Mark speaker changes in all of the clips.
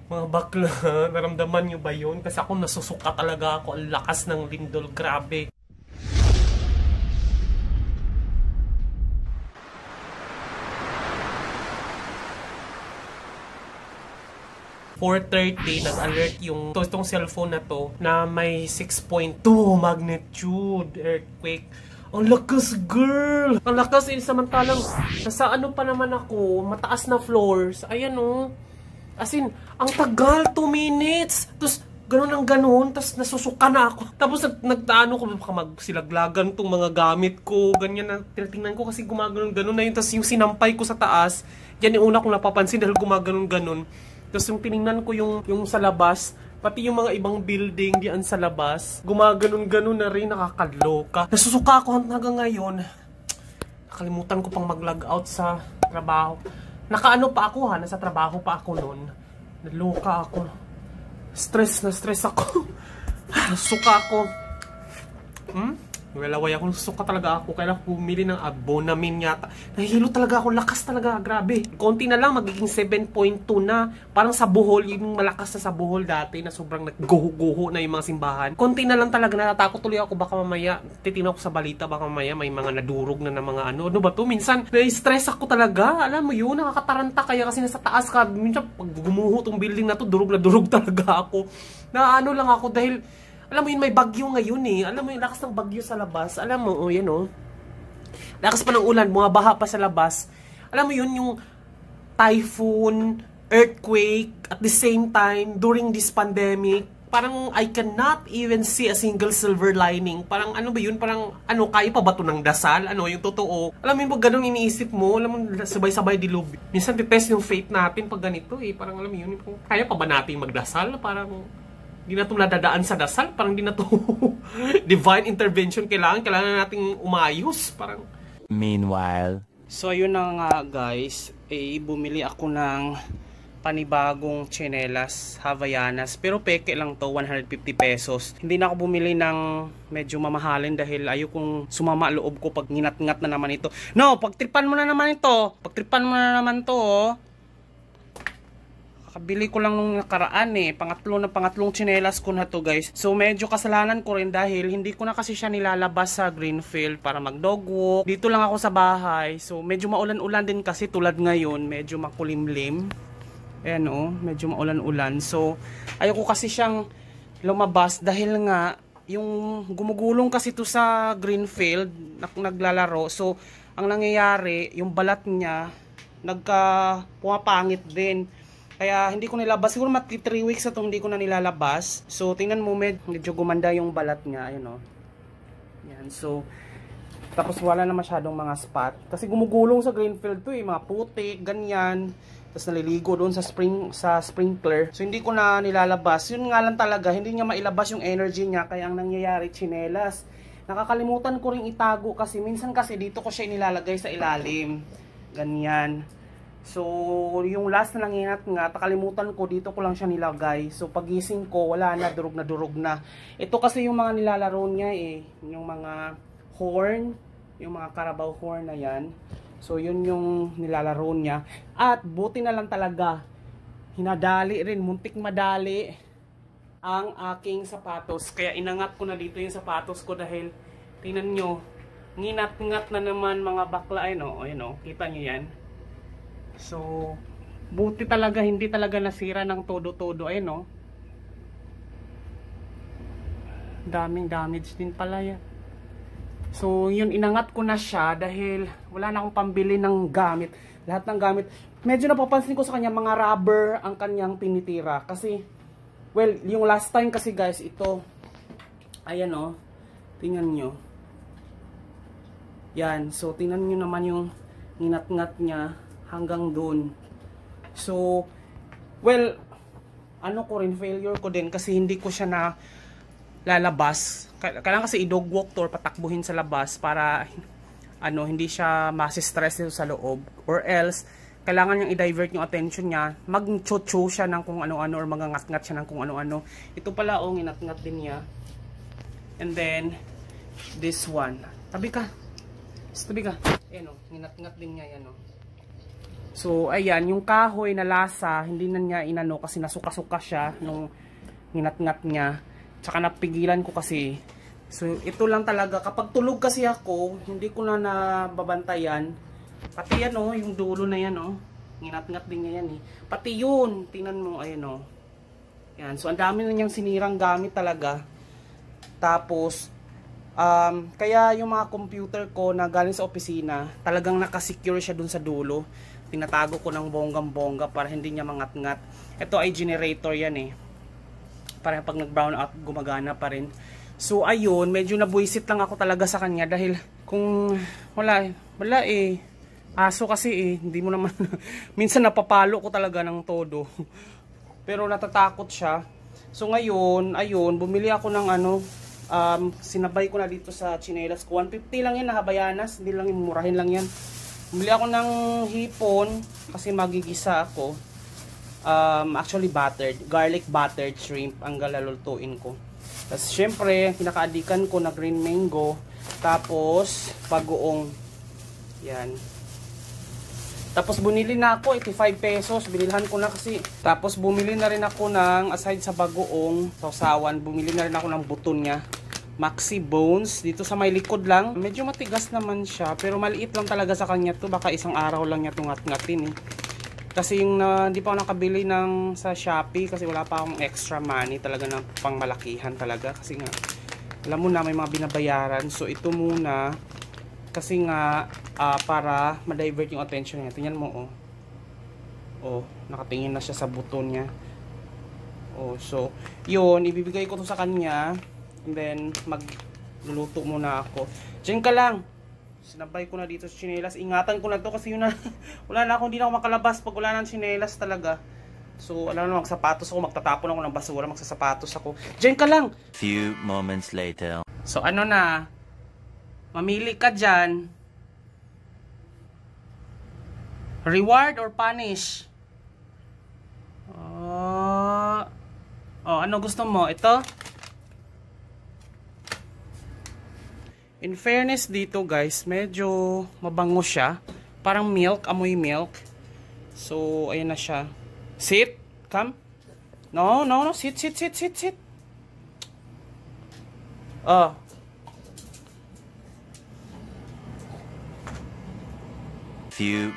Speaker 1: Mga bakla, naramdaman nyo ba yun? Kasi ako nasusuka talaga ako. Ang lakas ng lindol, grabe. Nag-alert yung itong cellphone na to na may 6.2 magnitude earthquake. Ang lakas, girl! Ang lakas, samantalang nasa ano pa naman ako, mataas na floors. Ayan oh. As in, ang tagal, 2 minutes. Tapos, ganun ang ganun. Tapos, nasusuka na ako. Tapos, nagtaano ko, baka magsilaglagan tong mga gamit ko. Ganyan na, tinitingnan ko kasi gumaganon-ganon na yun. Tapos, yung sinampay ko sa taas, yan yung una kong napapansin dahil gumaganon-ganon. Tapos, yung tiningnan ko yung sa labas, pati yung mga ibang building diyan sa labas, gumaganon-ganon na rin, nakakaloka. Nasusuka ako hanggang ngayon. Nakalimutan ko pang mag-log out sa trabaho. Nakaano pa ako ha, nasa trabaho pa ako noon. Naloka ako. Stress ako. Nasuka ako. Walaway ako, nasuka talaga ako. Kailangan bumili ng abonamin yata. Nahihilo talaga ako, lakas talaga, grabe. Konti na lang, magiging 7.2 na. Parang sa Bohol, yung malakas na sa Bohol dati na sobrang nagguho-guho na yung mga simbahan. Konti na lang talaga, natatakot tuloy ako. Baka mamaya, titignan ko sa balita, baka mamaya may mga nadurog na mga ano. Ano ba to? Minsan, na-stress ako talaga. Alam mo yun, nakakataranta kaya kasi nasa taas ka. Minsan, pag gumuho tong building na to, durog na durog talaga ako. Naano lang ako dahil alam mo yun, may bagyo ngayon eh. Alam mo yung lakas ng bagyo sa labas. Alam mo, oh, yan oh. Lakas pa ng ulan, bumabaha pa sa labas. Alam mo yun, yung typhoon, earthquake, at the same time, during this pandemic, parang I cannot even see a single silver lining. Parang ano ba yun? Parang ano, kaya pa ba ito ng dasal? Ano, yung totoo? Alam mo yun, pag ganun iniisip mo, alam mo, sabay-sabay dilub. Minsan, titest yung faith natin pag ganito eh. Parang alam mo yun, kaya pa ba natin magdasal? Parang di na ito nadadaan sa dasal, parang di na ito divine intervention kailangan nating umayos, parang.
Speaker 2: Meanwhile,
Speaker 3: so ayun na nga guys, bumili ako ng panibagong tsinelas, Havaianas, pero peke lang to, 150 pesos. Hindi na ako bumili ng medyo mamahalin dahil ayokong sumama loob ko pag nginat-ngat na naman ito. No, pagtripan mo na naman ito, pagtripan mo na naman to oh. Kakabili ko lang nung nakaraan eh. Pangatlong tsinelas ko na to guys. So medyo kasalanan ko rin dahil hindi ko na kasi siya nilalabas sa Greenfield para mag dog walk. Dito lang ako sa bahay. So medyo maulan-ulan din kasi tulad ngayon. Medyo makulimlim. Ayan o. Medyo maulan-ulan. So ayoko kasi siyang lumabas dahil nga yung gumugulong kasi to sa Greenfield. Naglalaro. So ang nangyayari yung balat niya pumapangit din. Kaya hindi ko nilabas. Siguro 3 weeks na ito hindi ko na nilalabas. So tingnan mo medyo gumanda yung balat niya. Ayun o. Yan. So tapos wala na masyadong mga spot. Kasi gumugulong sa Greenfield to eh. Mga putik, ganyan. Tapos naliligo doon sa sprinkler. So hindi ko na nilalabas. Yun nga lang talaga. Hindi niya mailabas yung energy niya. Kaya ang nangyayari, tsinelas. Nakakalimutan ko rin itago kasi minsan kasi dito ko siya inilalagay sa ilalim. Ganyan. So, yung last na nangingat nga, nakalimutan ko, dito ko lang siya nilagay. So, pagising ko, wala na, durog na. Ito kasi yung mga nilalaro niya eh. Yung mga horn, yung mga Carabao horn na yan. So, yun yung nilalaro niya. At, buti na lang talaga, hinadali rin, muntik madali ang aking sapatos. Kaya inangat ko na dito yung sapatos ko dahil, tingnan nyo, nginat-ngat na naman mga bakla. Ayun o, kita nyo yan. So, buti talaga, hindi talaga nasira ng todo-todo. Ayun o. Daming damage din pala yan. So, yun, inangat ko na siya dahil wala na akong pambili ng gamit. Lahat ng gamit. Medyo napapansin ko sa kanya, mga rubber ang kanyang tinitira. Kasi, well, yung last time kasi guys, ito. Ayan o. Tingnan nyo. Yan. So, tingnan nyo naman yung nginat-ngat niya. Hanggang dun. So, well, ano ko rin, failure ko din kasi hindi ko siya na lalabas. Kailangan kasi i-dog walk to or patakbuhin sa labas para hindi siya masistress dito sa loob. Or else, kailangan niyang i-divert yung attention niya. Mag-chocho siya ng kung ano-ano or magangat-ngat siya ng kung ano-ano. Ito pala, nginat-ngat din niya. And then, this one. Tabi ka. Tabi ka. Ayan nginat-ngat din niya yan So, ayan, yung kahoy na lasa, hindi na niya inano kasi nasuka-suka siya nung nginat-ngat niya. Tsaka napigilan ko kasi. So, ito lang talaga. Kapag tulog kasi ako, hindi ko na nababantayan. Pati yan, oh, yung dulo na yan, oh. Nginat-ngat din niya yan, eh. Pati yun, tingnan mo, ayan, oh. Yan. So, ang dami na niyang sinirang gamit talaga. Tapos, kaya yung mga computer ko na galing sa opisina, talagang nakasecure siya dun sa dulo. Tinatago ko ng bonggang-bongga para hindi niya mangat-ngat. Ito ay generator yan eh. Para pag nag-brown out, gumagana pa rin. So ayun, medyo nabuisit lang ako talaga sa kanya dahil kung wala eh. Aso kasi eh, hindi mo naman, minsan napapalo ko talaga ng todo. Pero natatakot siya. So ngayon, ayun, bumili ako ng sinabay ko na dito sa chinelas ko. 150 lang yan na Habayanas, hindi lang yung murahin lang yan. Bumili ako ng hipon kasi magigisa ako. Actually buttered, garlic buttered shrimp ang galalulutuin ko. Tapos syempre, kinakaadikan ko na green mango. Tapos bagoong. Yan. Tapos bumili na ako 85 pesos, binilhan ko na kasi. Tapos bumili na rin ako ng aside sa bagoong sausawan, bumili na rin ako ng buton niya. Maxi Bones, dito sa may likod lang. Medyo matigas naman siya, pero maliit lang talaga sa kanya to. Baka isang araw lang niya itong ngat-ngatin eh. Kasi yung hindi pa ako nakabili ng sa Shopee kasi wala pa akong extra money talaga ng pangmalakihan talaga. Kasi nga, alam mo na may mga binabayaran. So ito muna, kasi nga para ma-divert yung attention niya. Tingnan mo oh. Oh, nakatingin na siya sa buton niya. Oh, so yun, ibibigay ko to sa kanya. And then, magluluto muna ako. Diyan ka lang. Sinabay ko na dito sa chinelas. Ingatan ko na to kasi yun na. Wala na ako, hindi na ako makalabas pag wala ng chinelas talaga. So, alam na, magsapatos ako. Magtatapon ako ng basura. Magsasapatos ako. Diyan ka lang.
Speaker 2: Few moments later.
Speaker 3: So, ano na. Mamili ka dyan. Reward or punish? Ano gusto mo? Ito? In fairness dito guys, medyo mabango siya. Parang milk, amoy milk. So, ayan na siya. Sit, come. No, sit.
Speaker 2: Few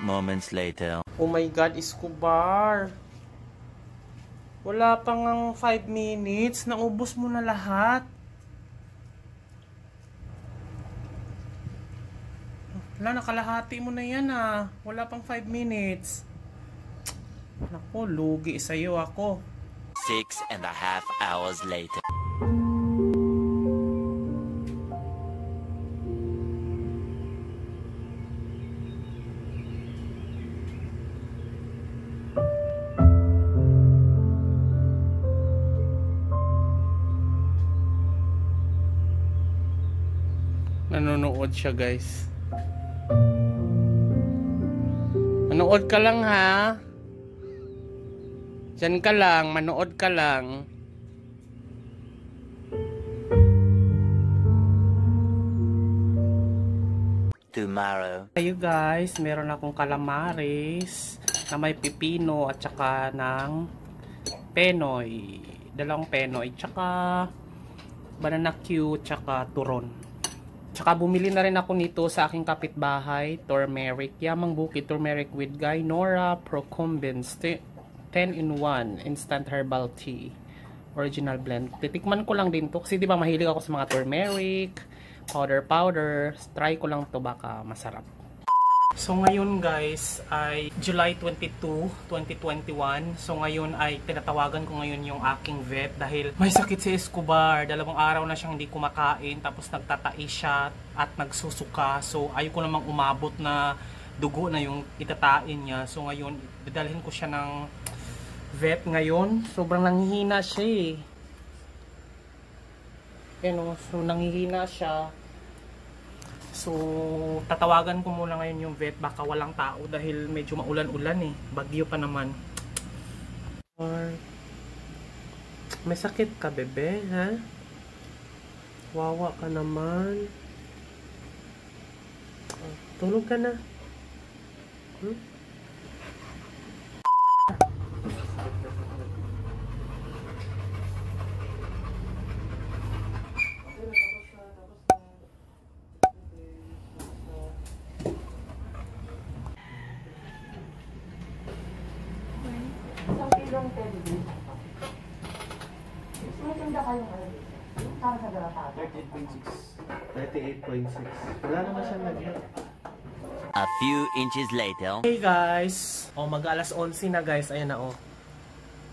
Speaker 2: moments later.
Speaker 3: Oh my God, Escobar. Wala pang 5 minutes. Naubos mo na lahat. Wala, nakalahati mo na yan ah. Wala pang 5 minutes. Naku, lugi sa'yo ako.
Speaker 2: 6.5 hours later.
Speaker 3: Nanonood siya guys. Manood ka lang ha. Diyan ka lang, manood ka lang.
Speaker 2: Tomorrow.
Speaker 3: Ayo guys, meron akong calamares na may pipino at saka ng penoy. Dalawang penoy, tsaka banana cue, tsaka turon. Tsaka bumili na rin ako nito sa aking kapitbahay, turmeric, Yamang Bukid turmeric with Guy Nora Procumbens 10-in-1 instant herbal tea, original blend. Titikman ko lang din to kasi di ba mahilig ako sa mga turmeric, powder. Try ko lang to, baka masarap. So ngayon guys ay July 22, 2021. So ngayon ay tinatawagan ko ngayon yung aking vet dahil may sakit si Escobar. 2 araw na siyang hindi kumakain, tapos nagtatai siya at nagsusuka. So ayoko namang umabot na dugo na yung itatain niya. So ngayon dadalhin ko siya ng vet ngayon. Sobrang nanghihina siya eh. So nanghihina siya. So, tatawagan ko muna ngayon yung vet. Baka walang tao dahil medyo maulan-ulan eh. Bagyo pa naman. May sakit ka, bebe, ha? Wawa ka naman. Tulog ka na.
Speaker 4: yung pedigree. May tinda kayong ano dito? Para sa Galatado.
Speaker 1: 38.6. Wala naman siya lagyan.
Speaker 2: A few inches later.
Speaker 1: Hey guys! Mag alas 11 na guys. Ayan na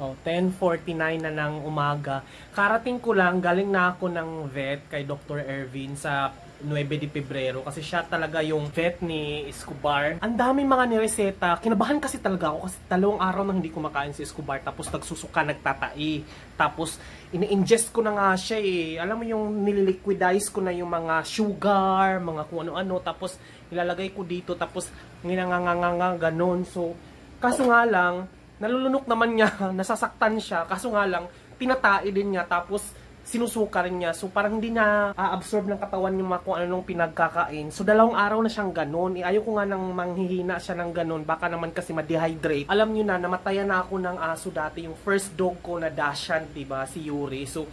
Speaker 1: Oh, 10:49 na ng umaga. Karating ko lang, galing na ako ng vet kay Dr. Ervin sa 9 de Pebrero kasi siya talaga yung vet ni Escobar. Ang daming mga nireseta. Kinabahan kasi talaga ako kasi 2 araw nang hindi kumakain si Escobar tapos nagsusuka, nagtatai. Tapos ini-ingest ko na nga siya eh. Alam mo yung nililiquidize ko na yung mga sugar, mga kung ano-ano. Tapos ilalagay ko dito tapos nginanganganga ganon. So, kaso nga lang, nalulunok naman niya, nasasaktan siya, kaso nga lang, pinatai din niya, tapos sinusuka rin niya. So, parang hindi na a-absorb ng katawan yung mga kung anong pinagkakain. So, 2 araw na siyang ganon. Ayaw ko nga nang manghihina siya ng ganon. Baka naman kasi ma-dehydrate. Alam niyo na, namatayan na ako ng aso dati. Yung first dog ko na Dachshund, diba? Si Yuri. So,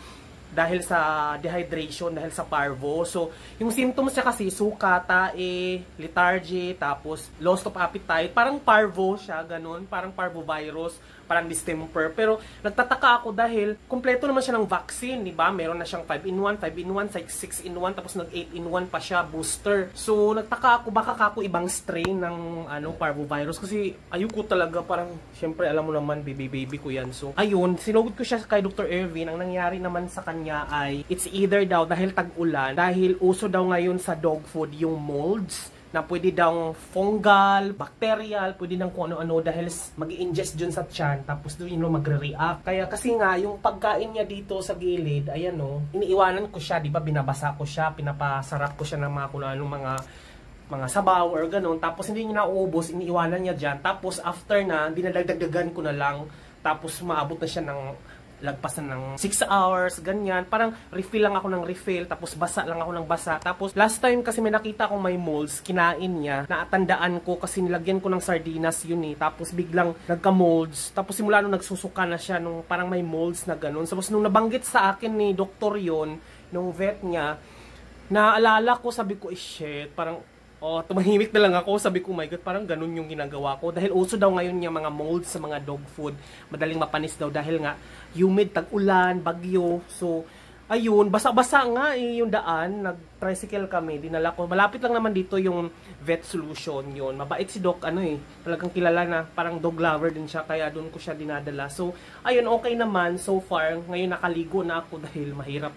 Speaker 1: dahil sa dehydration, dahil sa parvo. So, yung symptoms niya kasi, suka, tae, lethargy, tapos loss of appetite. Parang parvo siya, ganun. Parang parvovirus, parang distemper. Pero, nagtataka ako dahil kompleto naman siya ng vaccine, di ba? Meron na siyang 5-in-1, 5-in-1, 6-in-1, tapos nag 8-in-1 pa siya, booster. So, nagtaka ako, baka ako ibang strain ng parvovirus. Kasi, ayoko talaga, parang, syempre, alam mo naman, baby ko yan. So, ayun, sinugod ko siya kay Dr. Ervin. Ang nangyari naman sa kanya ay, it's either daw, dahil tag-ulan, dahil uso daw ngayon sa dog food yung molds, na pwede daw fungal, bacterial, pwede nang kung ano-ano dahil mag-ingest dyan sa tiyan, tapos doon yun magre-react. Kaya kasi nga, yung pagkain niya dito sa gilid, ayan iniiwanan ko siya, di ba, binabasa ko siya, pinapasarap ko siya ng mga kung ano, mga sabaw or ganun, tapos hindi niya nauubos, iniiwanan niya dyan, tapos after na, dinadagdagan ko na lang, tapos maabot na siya ng lagpas na ng 6 hours, ganyan. Parang refill lang ako ng refill, tapos basa lang ako ng basa. Tapos last time kasi may nakita akong may molds, kinain niya. Naatandaan ko kasi nilagyan ko ng sardinas yun eh. Tapos biglang nagka-molds. Tapos simula nung nagsusuka na siya, nung parang may molds na ganun. Tapos nung nabanggit sa akin ni doktor yon, nung vet niya, naalala ko, sabi ko, shit, parang tumahimik na lang ako. Sabi ko, my God, parang ganun yung ginagawa ko. Dahil uso daw ngayon yung mga molds sa mga dog food. Madaling mapanis daw dahil nga humid, tag-ulan, bagyo. So, ayun, basa-basa nga yung daan. Nag-tricycle kami, dinala ko. Malapit lang naman dito yung vet solution yun. Mabait si Doc, talagang kilala na. Parang dog lover din siya, kaya doon ko siya dinadala. So, ayun, okay naman. So far, ngayon nakaligo na ako dahil mahirap.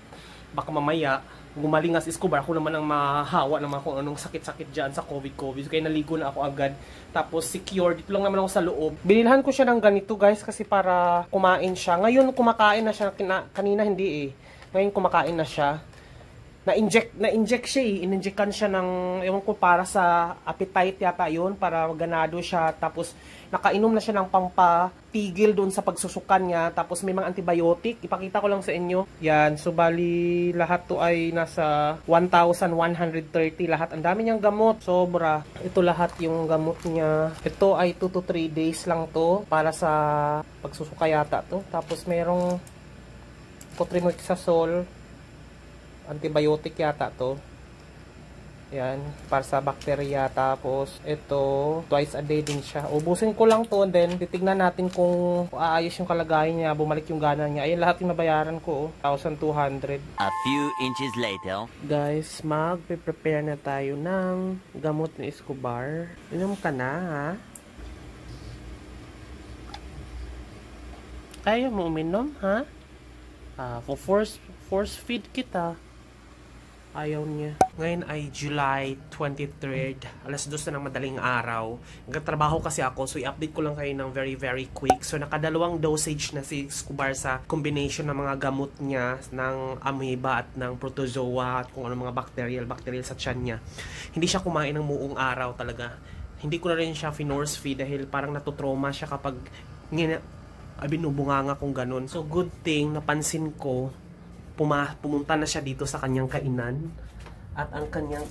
Speaker 1: Baka mamaya, gumaling nga si Escobar, ako naman ang mahawa ng mga kung anong sakit-sakit dyan sa COVID. Kaya naligo na ako agad. Tapos secure, dito lang naman ako sa loob. Binilhan ko siya ng ganito guys kasi para kumain siya. Ngayon kumakain na siya, kanina hindi eh. Ngayon kumakain na siya. Na-inject siya eh. In-injectan siya ng, ewan ko, para sa appetite yata yun, para ganado siya. Tapos nakainom na siya ng pampatigil doon sa pagsusukan niya. Tapos may mga antibiotic. Ipakita ko lang sa inyo. Yan. So, bali, lahat to ay nasa 1,130 lahat. Ang dami niyang gamot. Sobra. Ito lahat yung gamot niya. Ito ay 2 to 3 days lang to para sa pagsusuka yata to. Tapos merong cotrimoxazole. Antibiotic yata to. Yan, para sa bacteria. Tapos, ito, twice a day din siya. Ubusin ko lang to, and then, titignan natin kung aayos yung kalagayan niya, bumalik yung gana niya. Ayun, lahat yung nabayaran ko, 1,200.
Speaker 2: A few inches later.
Speaker 1: Guys, mag-prepare na tayo ng gamot ni Escobar. Inom ka na, ha? Kaya mo uminom, ha? Force feed kita. Ayaw niya. Ngayon ay July 23rd. Alas 2 na ng madaling araw. Nagtatrabaho kasi ako, so i-update ko lang kayo ng very very quick. So nakadalawang dosage na si Escobar sa combination ng mga gamot niya ng amoeba at ng protozoa at kung ano mga bacterial sa tiyan niya. Hindi siya kumain ng buong araw talaga. Hindi ko na rin siya finorce feed dahil parang natutrauma siya kapag binubunganga kung ganun. So good thing, napansin ko, pumunta na siya dito sa kanyang kainan at ang kanyang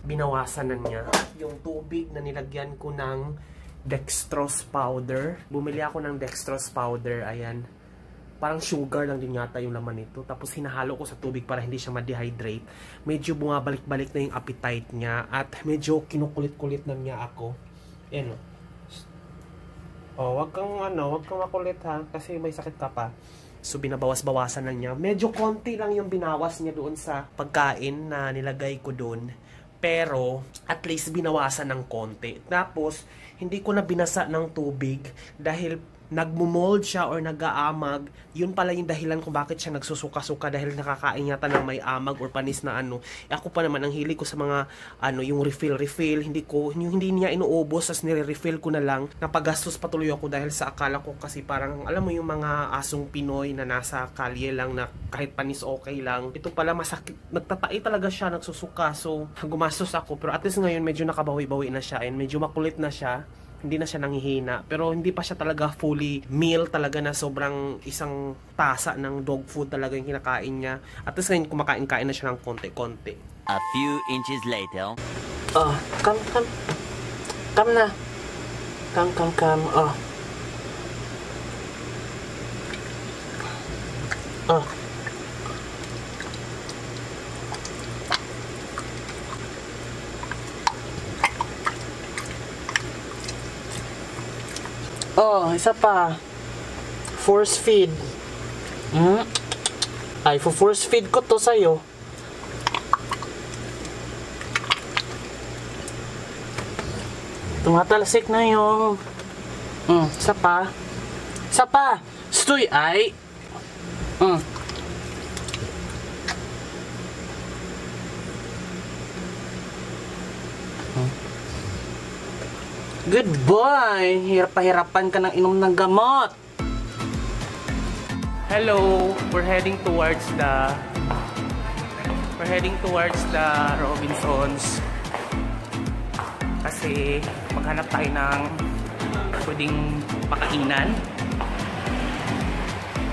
Speaker 1: binawasan na niya yung tubig na nilagyan ko ng dextrose powder. Bumili ako ng dextrose powder, ayan. Parang sugar lang din yata yung laman nito. Tapos hinahalo ko sa tubig para hindi siya ma-dehydrate. Medyo bumabalik-balik na yung appetite niya at medyo kinukulit-kulit na niya ako. Ayan o. Oh, wag kang makulit ha, kasi may sakit ka pa. So, binabawas-bawasan na niya. Medyo konti lang yung binawas niya doon sa pagkain na nilagay ko doon. Pero, at least binawasan ng konti. Tapos, hindi ko na binasa ng tubig dahil nagmumold siya or nag-aamag. Yun pala yung dahilan kung bakit siya nagsusuka-suka dahil nakakain yata ng may amag or panis na ano. Ako pa naman, ang hili ko sa mga yung refill. Hindi niya inuubos, as nire-refill ko na lang. Napagastos patuloy ako dahil sa akala ko kasi parang, alam mo yung mga asong Pinoy na nasa kalye lang na kahit panis okay lang. Ito pala masakit. Nagtatai talaga siya, nagsusuka. So, gumastos ako. Pero at least ngayon, medyo nakabawi-bawi na siya and medyo makulit na siya. Hindi na siya nanghihina, pero hindi pa siya talaga fully meal talaga na sobrang isang tasa ng dog food talaga yung kinakain niya. At least ngayon kumakain-kain na siya ng konti-konti.
Speaker 2: A few inches later.
Speaker 1: Oh, come na. Come. Oh. Oh, isa pa. Force feed. Ay, force feed ko to sa'yo. Tumatalsik na yung... isa pa. Isa pa. Stoy, ay. Good boy! Hirap-pahirapan ka ng inom ng gamot. Hello! We're heading towards the Robinsons. Kasi maghanap tayo ng pwedeng makainan.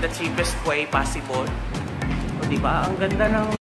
Speaker 1: The cheapest way possible. O diba? Ang ganda ng